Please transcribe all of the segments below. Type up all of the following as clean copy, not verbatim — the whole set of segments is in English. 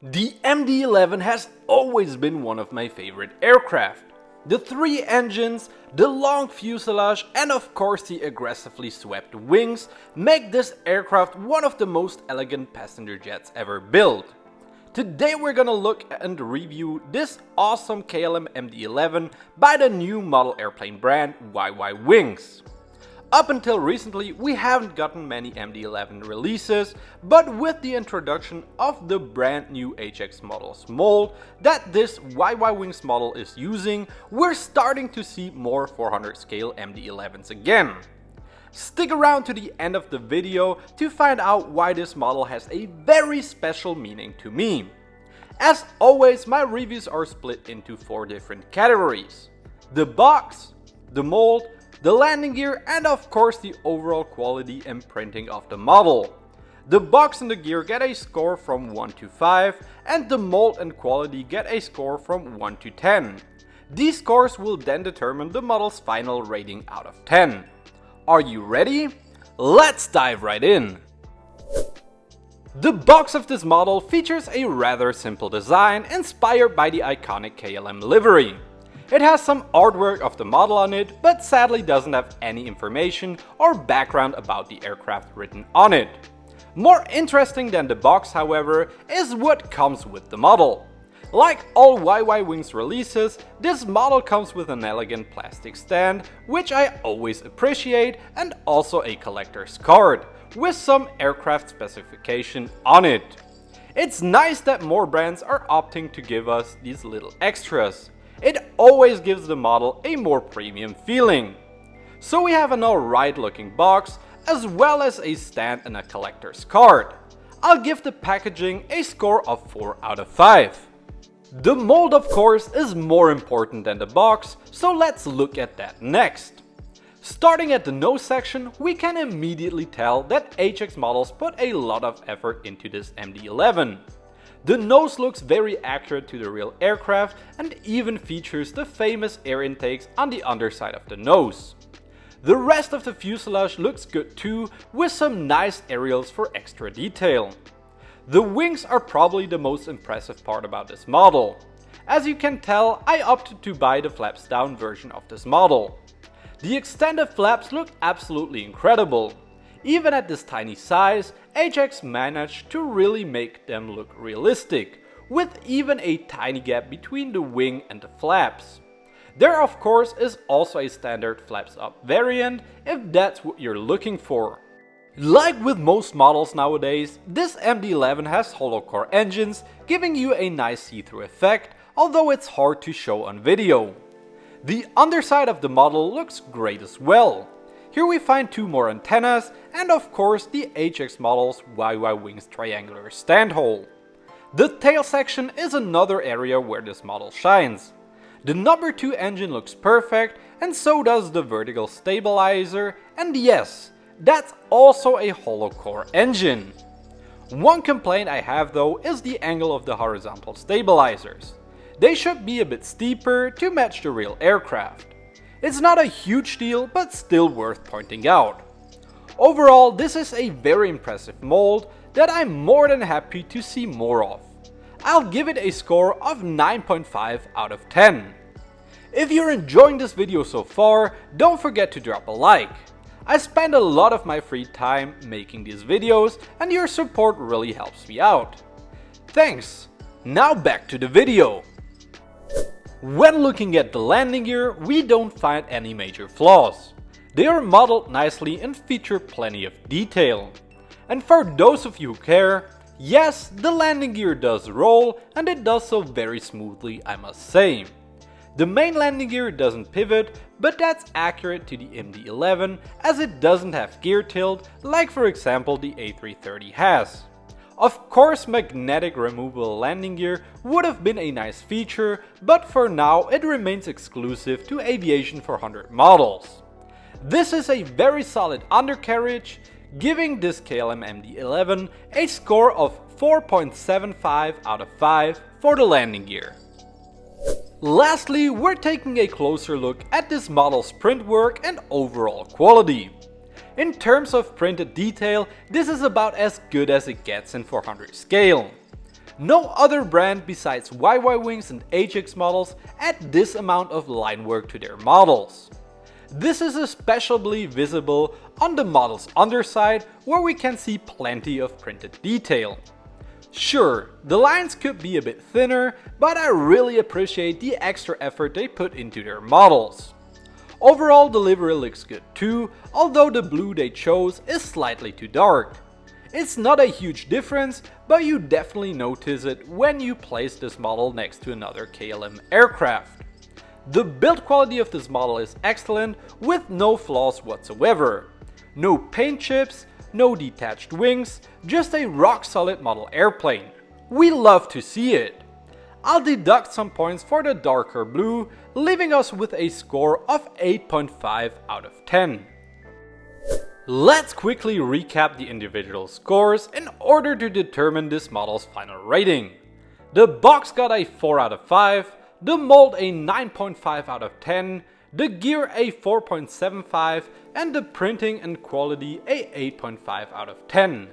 The MD-11 has always been one of my favorite aircraft. The 3 engines, the long fuselage and of course the aggressively swept wings make this aircraft one of the most elegant passenger jets ever built. Today we're gonna look and review this awesome KLM MD-11 by the new model airplane brand YY Wings. Up until recently, we haven't gotten many MD-11 releases, but with the introduction of the brand new HX models Mould that this YY Wings model is using, we're starting to see more 400 scale MD-11s again. Stick around to the end of the video to find out why this model has a very special meaning to me. As always, my reviews are split into 4 different categories: the box, the mold, the landing gear, and of course the overall quality and printing of the model. The box and the gear get a score from 1 to 5, and the mold and quality get a score from 1 to 10. These scores will then determine the model's final rating out of 10. Are you ready? Let's dive right in! The box of this model features a rather simple design inspired by the iconic KLM livery. It has some artwork of the model on it, but sadly doesn't have any information or background about the aircraft written on it. More interesting than the box, however, is what comes with the model. Like all YY Wings releases, this model comes with an elegant plastic stand, which I always appreciate, and also a collector's card, with some aircraft specification on it. It's nice that more brands are opting to give us these little extras. It always gives the model a more premium feeling. So we have an alright looking box, as well as a stand and a collector's card. I'll give the packaging a score of 4 out of 5. The mold, of course, is more important than the box, so let's look at that next. Starting at the nose section, we can immediately tell that HX models put a lot of effort into this MD-11. The nose looks very accurate to the real aircraft and even features the famous air intakes on the underside of the nose. The rest of the fuselage looks good too, with some nice aerials for extra detail. The wings are probably the most impressive part about this model. As you can tell, I opted to buy the flaps down version of this model. The extended flaps look absolutely incredible. Even at this tiny size, HX managed to really make them look realistic, with even a tiny gap between the wing and the flaps. There of course is also a standard flaps up variant if that's what you're looking for. Like with most models nowadays, this MD-11 has hollow core engines, giving you a nice see-through effect, although it's hard to show on video. The underside of the model looks great as well. Here we find 2 more antennas and of course the HX model's YY Wings triangular stand hole. The tail section is another area where this model shines. The number 2 engine looks perfect, and so does the vertical stabilizer, and yes, that's also a hollow core engine. One complaint I have though is the angle of the horizontal stabilizers. They should be a bit steeper to match the real aircraft. It's not a huge deal, but still worth pointing out. Overall, this is a very impressive mold that I'm more than happy to see more of. I'll give it a score of 9.5 out of 10. If you're enjoying this video so far, don't forget to drop a like. I spend a lot of my free time making these videos and your support really helps me out. Thanks! Now back to the video. When looking at the landing gear, we don't find any major flaws. They are modeled nicely and feature plenty of detail. And for those of you who care, yes, the landing gear does roll, and it does so very smoothly, I must say. The main landing gear doesn't pivot, but that's accurate to the MD-11 as it doesn't have gear tilt like for example the A330 has. Of course, magnetic removable landing gear would have been a nice feature, but for now it remains exclusive to Aviation 400 models. This is a very solid undercarriage, giving this KLM MD-11 a score of 4.75 out of 5 for the landing gear. Lastly, we're taking a closer look at this model's print work and overall quality. In terms of printed detail, this is about as good as it gets in 400 scale. No other brand besides YY-Wings and HX models add this amount of line work to their models. This is especially visible on the model's underside, where we can see plenty of printed detail. Sure, the lines could be a bit thinner, but I really appreciate the extra effort they put into their models. Overall, the livery looks good too, although the blue they chose is slightly too dark. It's not a huge difference, but you definitely notice it when you place this model next to another KLM aircraft. The build quality of this model is excellent, with no flaws whatsoever. No paint chips, no detached wings, just a rock solid model airplane. We love to see it. I'll deduct some points for the darker blue, leaving us with a score of 8.5 out of 10. Let's quickly recap the individual scores in order to determine this model's final rating. The box got a 4 out of 5, the mold a 9.5 out of 10, the gear a 4.75, and the printing and quality a 8.5 out of 10.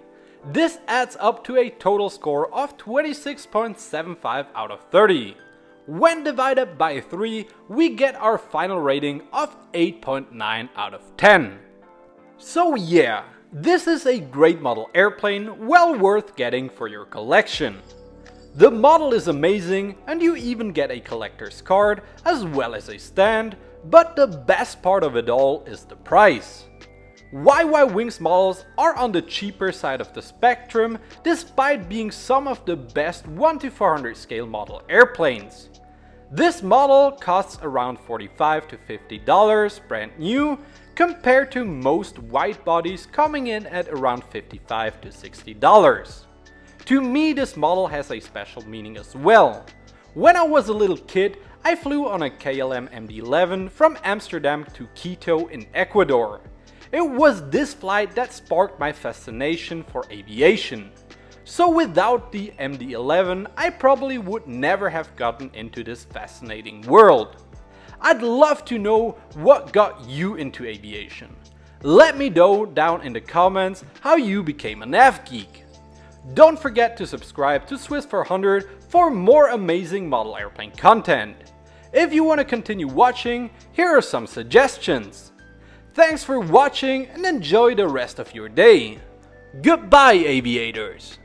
This adds up to a total score of 26.75 out of 30. When divided by 3, we get our final rating of 8.9 out of 10. So yeah, this is a great model airplane, well worth getting for your collection. The model is amazing, and you even get a collector's card as well as a stand, but the best part of it all is the price. YY-Wings models are on the cheaper side of the spectrum, despite being some of the best 1:400 scale model airplanes. This model costs around $45 to $50 brand new, compared to most wide bodies coming in at around $55 to $60. To me, this model has a special meaning as well. When I was a little kid, I flew on a KLM MD-11 from Amsterdam to Quito in Ecuador. It was this flight that sparked my fascination for aviation. So without the MD-11, I probably would never have gotten into this fascinating world. I'd love to know what got you into aviation. Let me know down in the comments how you became a nav geek. Don't forget to subscribe to Swiss400 for more amazing model airplane content. If you want to continue watching, here are some suggestions. Thanks for watching and enjoy the rest of your day. Goodbye, aviators!